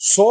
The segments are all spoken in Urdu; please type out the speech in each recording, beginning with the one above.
100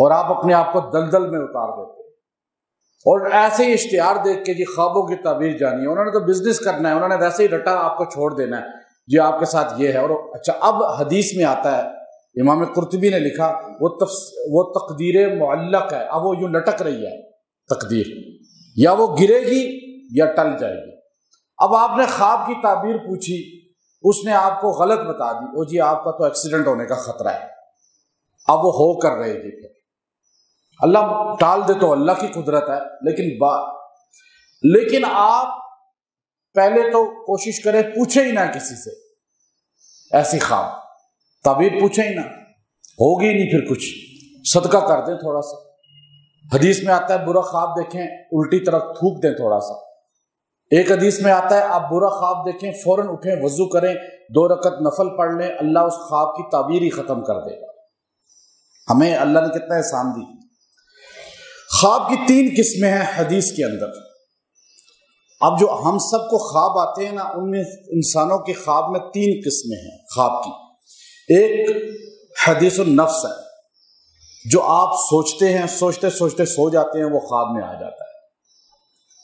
اور آپ اپنے آپ کو دلدل میں اتار دیتے اور ایسے ہی اشتہار دیکھ کے جی خوابوں کی تعبیر جانی ہے، انہوں نے تو بزنس کرنا ہے، انہوں نے ویسے ہی رٹا آپ کو چھوڑ دینا ہے جی آپ کے ساتھ یہ ہے۔ اور اچھا اب حدیث میں آتا ہے، امام قرطبی نے لکھا وہ تقدیر معلق ہے، اب وہ یوں لٹک رہی ہے تقدیر، یا وہ گرے گی یا ٹل جائے گی۔ اب آپ نے خواب کی تعبیر پوچھی، اس نے آپ کو غلط بتا دی، او جی آپ کا تو ایکسیڈنٹ ہونے کا خطرہ ہے، اب وہ ہو کر رہے گی، پھر اللہ ٹال دے تو اللہ کی قدرت ہے، لیکن آپ پہلے تو کوشش کریں پوچھے ہی نہ کسی سے ایسی خواب تعبیر، پوچھے ہی نہ، ہوگی ہی نہیں، پھر کچھ صدقہ کر دیں تھوڑا سا۔ حدیث میں آتا ہے برا خواب دیکھیں الٹی طرف تھوک دیں تھوڑا سا۔ ایک حدیث میں آتا ہے آپ برا خواب دیکھیں فوراً اٹھیں، وضو کریں، 2 رکعت نفل پڑھ لیں، اللہ اس خواب کی تعبیر ہی ختم کر دے گا۔ ہمیں اللہ نے کتنا احسان دی۔ خواب کی 3 قسمیں ہیں حدیث کے اندر۔ اب جو ہم سب کو خواب آتے ہیں نا، ان میں انسانوں کے خواب میں 3 قسمیں ہیں خواب کی۔ ایک حدیث النفس ہے، جو آپ سوچتے ہیں، سوچتے سوچتے سو جاتے ہیں، وہ خواب میں آ جاتا ہے،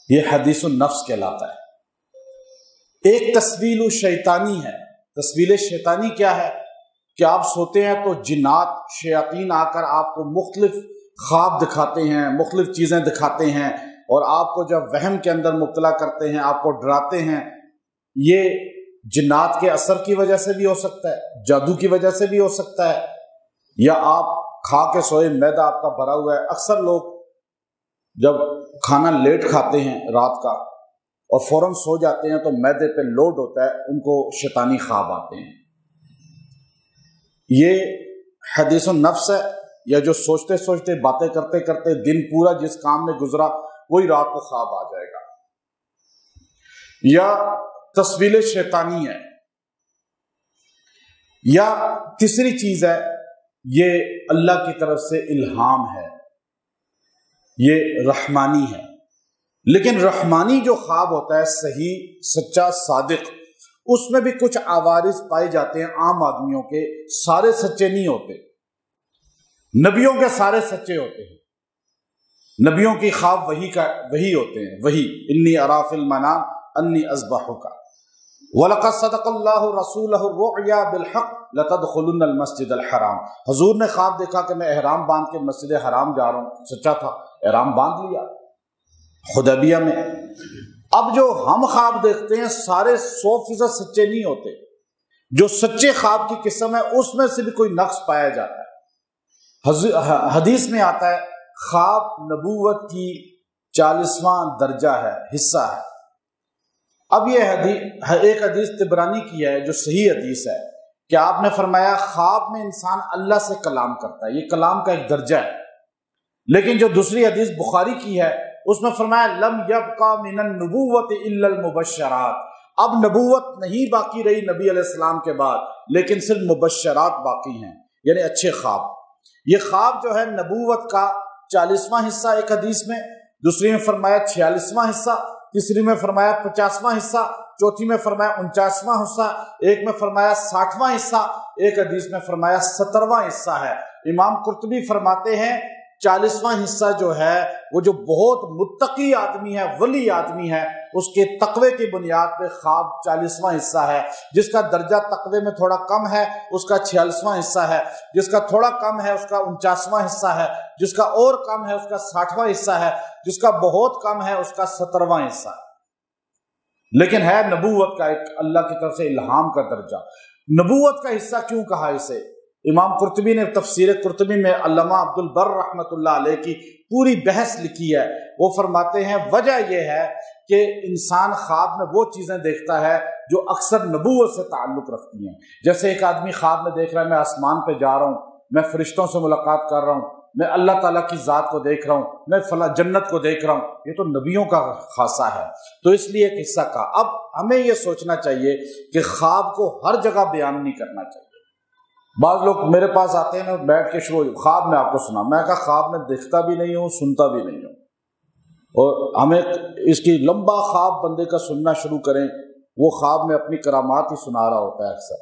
یہ حدیث النفس کہلاتا ہے۔ ایک تسویل الشیطانی ہے۔ تسویل شیطانی کیا ہے کہ آپ سوتے ہیں تو جنات شیاطین آ کر آپ کو مختلف خواب دکھاتے ہیں، مختلف چیزیں دکھاتے ہیں، اور آپ کو جب وہم کے اندر مبتلا کرتے ہیں، آپ کو ڈراتے ہیں۔ یہ جنات کے اثر کی وجہ سے بھی ہو سکتا ہے، جادو کی وجہ سے بھی ہو سکتا ہے، یا آپ کھا کے سوئے، معدہ آپ کا بھرا ہوا ہے۔ اکثر لوگ جب کھانا لیٹ کھاتے ہیں رات کا اور فوراً سو جاتے ہیں تو معدے پہ لوڈ ہوتا ہے، ان کو شیطانی خواب آتے ہیں۔ یہ حدیث النفس ہے، یا جو سوچتے سوچتے باتیں کرتے کرتے دن پورا جس کام میں گزرا وہی رات کو خواب آ جائے گا۔ یا تسویل شیطانی ہے۔ یا تیسری چیز ہے، یہ اللہ کی طرف سے الہام ہے، یہ رحمانی ہے۔ لیکن رحمانی جو خواب ہوتا ہے صحیح، سچا، صادق، اس میں بھی کچھ عوارض پائے جاتے ہیں عام آدمیوں کے، سارے سچے نہیں ہوتے۔ نبیوں کے سارے سچے ہوتے ہیں، نبیوں کی خواب وہی ہوتے ہیں، وہی انی ارا فی المنام انی اذبحک وَلَقَدْ صَدَقَ اللَّهُ رَسُولَهُ الرُّؤْيَا بِالْحَقِّ لَتَدْخُلُنَّ الْمَسْجِدَ الْحَرَامَ۔ حضور نے خواب دیکھا کہ میں احرام باندھ کے مسجد حرام جا رہا ہوں، سچا تھا، احرام باندھ لیا حدیبیہ میں۔ اب جو ہم خواب دیکھتے ہیں سارے 100% سچے نہیں ہوتے، جو سچے خواب کی قسم ہے اس میں سے بھی کوئی نقص پایا جاتا ہے۔ حدیث میں آتا ہے خواب نبوت کی 40واں درجہ ہے، حصہ ہے۔ اب یہ ایک حدیث طبرانی کی ہے جو صحیح حدیث ہے کہ آپ نے فرمایا خواب میں انسان اللہ سے کلام کرتا ہے، یہ کلام کا ایک درجہ ہے۔ لیکن جو دوسری حدیث بخاری کی ہے اس میں فرمایا لم یبقى من النبوت الا المبشرات، اب نبوت نہیں باقی رہی نبی علیہ السلام کے بعد، لیکن صرف مبشرات باقی ہیں، یعنی اچھے خواب۔ یہ خواب جو ہے نبوت کا 40واں حصہ ایک حدیث میں، دوسری میں فرمایا 46واں حصہ، تیسری میں فرمایا 50واں حصہ، چوتھی میں فرمایا 49واں حصہ، ایک میں فرمایا 60واں حصہ، ایک حدیث میں فرمایا 70واں حصہ ہے۔ امام قرطبی فرماتے ہیں 40واں حصہ جو ہے وہ جو بہت متقی آدمی ہے، ولی آدمی ہے، اس کے تقوی کی بنیاد پہ خواب 40واں حصہ ہے۔ جس کا درجہ تقوی میں تھوڑا کم ہے اس کا 46واں حصہ ہے، جس کا تھوڑا کم ہے اس کا 49واں حصہ ہے، جس کا اور کم ہے اس کا 60واں حصہ ہے، جس کا بہت کم ہے اس کا 70واں حصہ ہے۔ لیکن ہے نبوت کا ایک اللہ کی طرف سے الہام کا درجہ۔ نبوت کا حصہ کیوں کہا اسے؟ امام قرطبی نے تفسیر قرطبی میں علامہ عبد البر رحمۃ اللہ علیہ کی پوری بحث لکھی ہے۔ وہ فرماتے ہیں وجہ یہ ہے کہ انسان خواب میں وہ چیزیں دیکھتا ہے جو اکثر نبوت سے تعلق رکھتی ہیں۔ جیسے ایک آدمی خواب میں دیکھ رہا ہے میں آسمان پہ جا رہا ہوں، میں فرشتوں سے ملاقات کر رہا ہوں، میں اللہ تعالیٰ کی ذات کو دیکھ رہا ہوں، میں فلاں جنت کو دیکھ رہا ہوں، یہ تو نبیوں کا خاصہ ہے۔ تو اس لیے ایک حصہ کا اب ہمیں یہ سوچنا چاہیے کہ خواب کو ہر جگہ بیان نہیں کرنا چاہیے۔ بعض لوگ میرے پاس آتے ہیں، بیٹھ کے شروع خواب میں آپ کو سنا، میں کہا خواب میں دیکھتا بھی نہیں ہوں، سنتا بھی نہیں ہوں، اور ہمیں اس کی لمبا خواب بندے کا سننا شروع کریں، وہ خواب میں اپنی کرامات ہی سنا رہا ہوتا ہے اکثر۔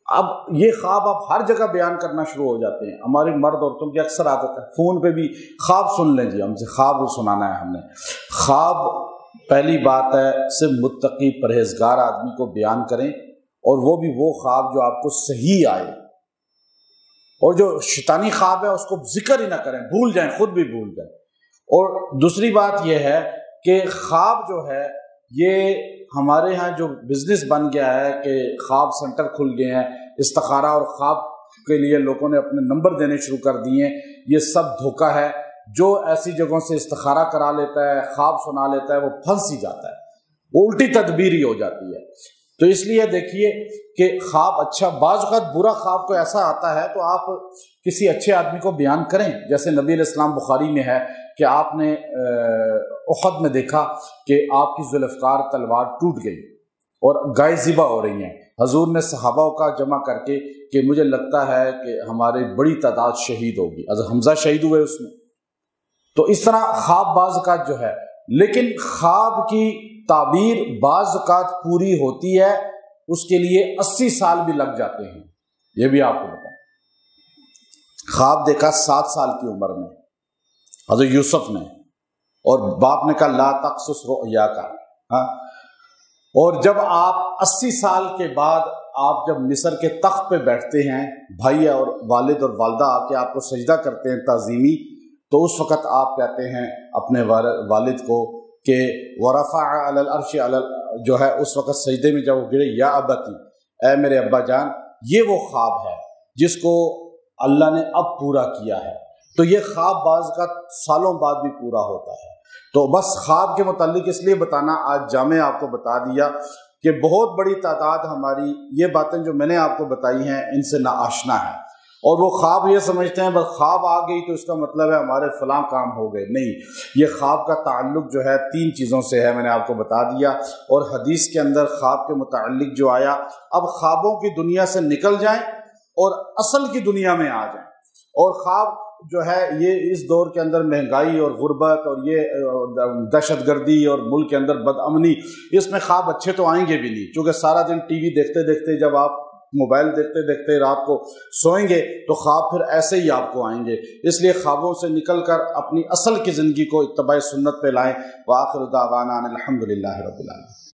اب یہ خواب آپ ہر جگہ بیان کرنا شروع ہو جاتے ہیں. ہماری مرد عورتوں کی اکثر عادت ہے فون پہ بھی خواب سن لیں جی، ہم سے خواب سنانا ہے ہم نے. خواب پہلی بات ہے صرف متقی پرہیزگار آدمی کو بیان کریں، اور وہ بھی وہ خواب جو آپ کو صحیح آئے، اور جو شیطانی خواب ہے اس کو ذکر ہی نہ کریں، بھول جائیں، خود بھی بھول جائیں. اور دوسری بات یہ ہے کہ خواب جو ہے یہ ہمارے ہاں جو بزنس بن گیا ہے کہ خواب سینٹر کھل گئے ہیں، استخارہ اور خواب کے لیے لوگوں نے اپنے نمبر دینے شروع کر دیے ہیں. یہ سب دھوکہ ہے. جو ایسی جگہوں سے استخارہ کرا لیتا ہے، خواب سنا لیتا ہے، وہ پھنس ہی جاتا ہے، وہ الٹی تدبیر ہی ہو جاتی ہے. تو اس لیے دیکھیے کہ خواب اچھا، بعض اوقات برا خواب کو ایسا آتا ہے تو آپ کسی اچھے آدمی کو بیان کریں. جیسے نبی علیہ السلام بخاری میں ہے کہ آپ نے احد میں دیکھا کہ آپ کی ذوالفقار تلوار ٹوٹ گئی اور گائے ذبح ہو رہی ہیں. حضور نے صحابہ کا جمع کر کے کہ مجھے لگتا ہے کہ ہماری بڑی تعداد شہید ہوگی. حضرت حمزہ شہید ہوئے اس میں. تو اس طرح خواب بعض اوقات جو ہے، لیکن خواب کی تعبیر بعض اوقات پوری ہوتی ہے، اس کے لیے 80 سال بھی لگ جاتے ہیں. یہ بھی آپ کو بتائیں. خواب دیکھا 7 سال کی عمر میں حضرت یوسف نے، اور باپ نے کہا لا تقصص رؤیاک. اور جب آپ 80 سال کے بعد آپ جب مصر کے تخت پہ بیٹھتے ہیں، بھائی اور والد اور والدہ آ کے آپ کو سجدہ کرتے ہیں تعظیمی، تو اس وقت آپ کہتے ہیں اپنے والد کو کہ ورفع علی العرش جو ہے اس وقت سجدے میں جب وہ گرے، یا ابتی، اے میرے ابا جان. یہ وہ خواب ہے جس کو اللہ نے اب پورا کیا ہے. تو یہ خواب بعض کا سالوں بعد بھی پورا ہوتا ہے. تو بس خواب کے متعلق اس لیے بتانا، آج جامع آپ کو بتا دیا کہ بہت بڑی تعداد ہماری یہ باتیں جو میں نے آپ کو بتائی ہیں ان سے ناآشنا ہے، اور وہ خواب یہ سمجھتے ہیں بس خواب آ گئی تو اس کا مطلب ہے ہمارے فلاں کام ہو گئے. نہیں، یہ خواب کا تعلق جو ہے 3 چیزوں سے ہے، میں نے آپ کو بتا دیا. اور حدیث کے اندر خواب کے متعلق جو آیا، اب خوابوں کی دنیا سے نکل جائیں اور اصل کی دنیا میں آ جائیں. اور خواب جو ہے یہ اس دور کے اندر مہنگائی اور غربت اور یہ دہشت گردی اور ملک کے اندر بدامنی، اس میں خواب اچھے تو آئیں گے بھی نہیں، کیونکہ سارا دن ٹی وی دیکھتے دیکھتے، جب آپ موبائل دیکھتے دیکھتے رات کو سوئیں گے تو خواب پھر ایسے ہی آپ کو آئیں گے. اس لیے خوابوں سے نکل کر اپنی اصل کی زندگی کو اتباع سنت پہ لائیں. وآخر دعوانا ان الحمد للہ رب العالمین.